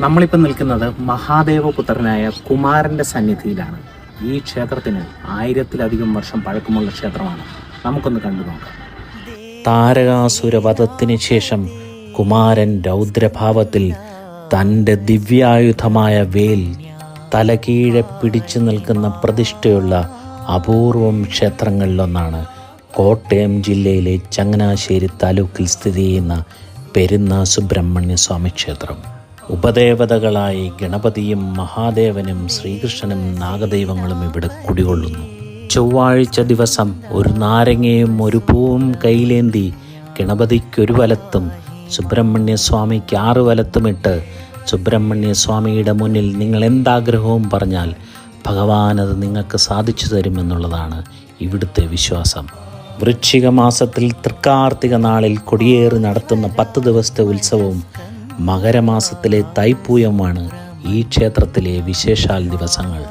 നമ്മളിപ്പോൾ നിൽക്കുന്നത് മഹാദേവപുത്രനായ കുമാരൻ്റെ സന്നിധിയിലാണ്. ഈ ക്ഷേത്രത്തിന് 1000-ലധികം വർഷം പഴക്കമുള്ള ക്ഷേത്രമാണ്. നമുക്കൊന്ന് കണ്ടു നോക്കാം. താരകാസുരവധത്തിന് ശേഷം കുമാരൻ രൗദ്രഭാവത്തിൽ തൻ്റെ ദിവ്യായുധമായ വേൽ തലകീഴെ പിടിച്ചു നിൽക്കുന്ന പ്രതിഷ്ഠയുള്ള അപൂർവം ക്ഷേത്രങ്ങളിലൊന്നാണ് കോട്ടയം ജില്ലയിലെ ചങ്ങനാശ്ശേരി താലൂക്കിൽ സ്ഥിതി ചെയ്യുന്ന പെരുന്ന സുബ്രഹ്മണ്യ സ്വാമി ക്ഷേത്രം. ഉപദേവതകളായി ഗണപതിയും മഹാദേവനും ശ്രീകൃഷ്ണനും നാഗദൈവങ്ങളും ഇവിടെ കുടികൊള്ളുന്നു. ചൊവ്വാഴ്ച ദിവസം ഒരു നാരങ്ങയും ഒരു പൂവും കയ്യിലേന്തി ഗണപതിക്കൊരു വലത്തും സുബ്രഹ്മണ്യ സ്വാമിക്ക് 6 വലത്തുമിട്ട് സുബ്രഹ്മണ്യ സ്വാമിയുടെ മുന്നിൽ നിങ്ങൾ എന്താഗ്രഹവും പറഞ്ഞാൽ ഭഗവാൻ അത് നിങ്ങൾക്ക് സാധിച്ചു തരുമെന്നുള്ളതാണ് ഇവിടുത്തെ വിശ്വാസം. വൃശ്ചിക മാസത്തിൽ തൃക്കാർത്തിക നാളിൽ കൊടിയേറി നടത്തുന്ന 10 ദിവസത്തെ ഉത്സവവും മകരമാസത്തിലെ തൈപ്പൂയവുമാണ് ഈ ക്ഷേത്രത്തിലെ വിശേഷാൽ ദിവസങ്ങൾ.